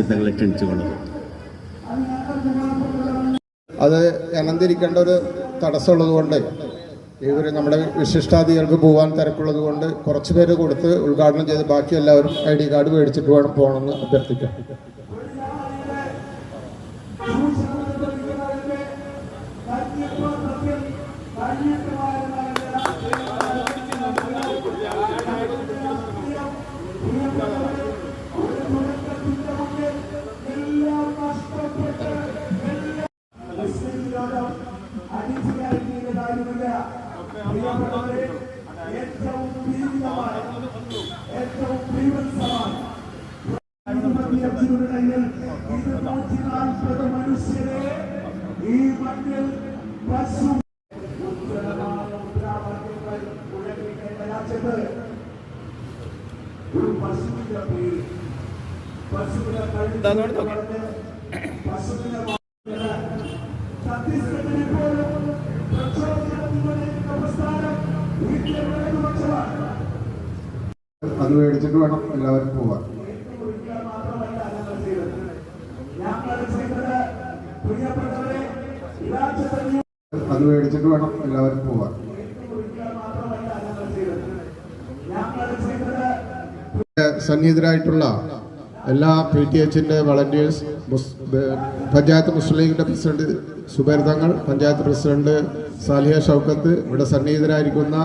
തങ്ങളെ ക്ഷണിച്ചുകൊള്ളുന്നു. അത് അനന്തിരിക്കേണ്ട ഒരു തടസ്സമുള്ളത് കൊണ്ട് ഇവർ നമ്മുടെ വിശിഷ്ടാതിഥികൾക്ക് പോകാൻ തിരക്കുള്ളത് കൊണ്ട് കുറച്ച് പേര് കൊടുത്ത് ഉദ്ഘാടനം ചെയ്ത് ബാക്കി എല്ലാവരും ID കാർഡ് മേടിച്ചിട്ട് വേണം പോകണമെന്ന് അഭ്യർത്ഥിക്കാം. അത് മേടിച്ചിട്ട് വേണം എല്ലാവരും പോവാൻ. അത് മേടിച്ചിട്ട് വേണം എല്ലാവരും പോവാൻ. സന്നിഹിതരായിട്ടുള്ള എല്ലാ PTHന്റെ വളണ്ടിയേഴ്സ്, പഞ്ചായത്ത് മുസ്ലിം ലീഗിന്റെ പ്രസിഡന്റ് സുബൈർ തങ്ങൾ, പഞ്ചായത്ത് പ്രസിഡന്റ് സാലിഹ ഷൗക്കത്ത്, ഇവിടെ സന്നിഹിതരായിരിക്കുന്ന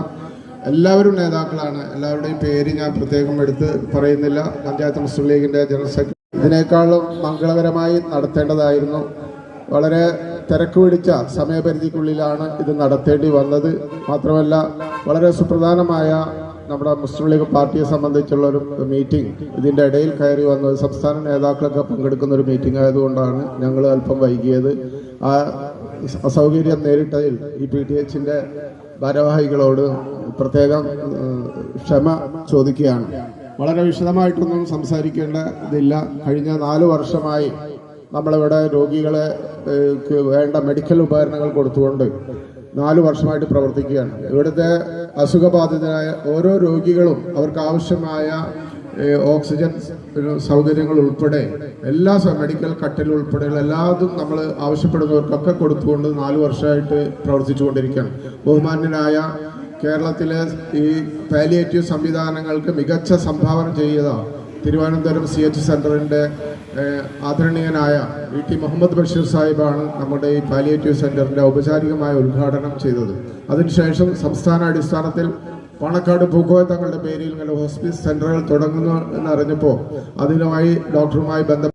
എല്ലാവരും നേതാക്കളാണ്. എല്ലാവരുടെയും പേര് ഞാൻ പ്രത്യേകം എടുത്ത് പറയുന്നില്ല. പഞ്ചായത്ത് മുസ്ലിം ലീഗിന്റെ ജനറൽ സെക്രട്ടറി ഇതിനേക്കാളും മംഗളകരമായി നടത്തേണ്ടതായിരുന്നു. വളരെ തിരക്ക് പിടിച്ച സമയപരിധിക്കുള്ളിലാണ് ഇത് നടത്തേണ്ടി വന്നത്. മാത്രമല്ല വളരെ സുപ്രധാനമായ നമ്മുടെ മുസ്ലിം ലീഗ് പാർട്ടിയെ സംബന്ധിച്ചുള്ള ഒരു മീറ്റിംഗ് ഇതിൻ്റെ ഇടയിൽ കയറി വന്നത്. സംസ്ഥാന നേതാക്കളൊക്കെ പങ്കെടുക്കുന്ന ഒരു മീറ്റിംഗ് ആയതുകൊണ്ടാണ് ഞങ്ങൾ അല്പം വൈകിയത്. ആ അസൗകര്യം നേരിട്ടതിൽ ഈ PTHന്റെ ഭാരവാഹികളോട് പ്രത്യേകം ക്ഷമ ചോദിക്കുകയാണ്. വളരെ വിശദമായിട്ടൊന്നും സംസാരിക്കേണ്ടതില്ല. കഴിഞ്ഞ 4 വർഷമായി നമ്മളിവിടെ രോഗികളെ വേണ്ട മെഡിക്കൽ ഉപകരണങ്ങൾ കൊടുത്തുകൊണ്ട് 4 വർഷമായിട്ട് പ്രവർത്തിക്കുകയാണ്. ഇവിടുത്തെ അസുഖബാധിതരായ ഓരോ രോഗികളും അവർക്ക് ആവശ്യമായ ഓക്സിജൻ സൗകര്യങ്ങൾ ഉൾപ്പെടെ എല്ലാ മെഡിക്കൽ കട്ടിൽ ഉൾപ്പെടെയുള്ള എല്ലാതും നമ്മൾ ആവശ്യപ്പെടുന്നവർക്കൊക്കെ കൊടുത്തുകൊണ്ട് 4 വർഷമായിട്ട് പ്രവർത്തിച്ചു കൊണ്ടിരിക്കുകയാണ്. ബഹുമാന്യനായ കേരളത്തിലെ ഈ പാലിയേറ്റീവ് സംവിധാനങ്ങൾക്ക് മികച്ച സംഭാവന ചെയ്ത തിരുവനന്തപുരം CH സെന്ററിന്റെ ആദരണീയനായ VT മുഹമ്മദ് ബഷീർ സാഹിബാണ് നമ്മുടെ ഈ പാലിയേറ്റീവ് സെന്ററിന്റെ ഔപചാരികമായ ഉദ്ഘാടനം ചെയ്തത്. അതിനുശേഷം സംസ്ഥാന അടിസ്ഥാനത്തിൽ പാണക്കാട് പൂക്കോയ തങ്ങളുടെ പേരിൽ ഇങ്ങനെ ഹോസ്പിസ് സെന്ററുകൾ തുടങ്ങുന്നു എന്നറിഞ്ഞപ്പോൾ അതിനുമായി ഡോക്ടറുമായി ബന്ധപ്പെട്ട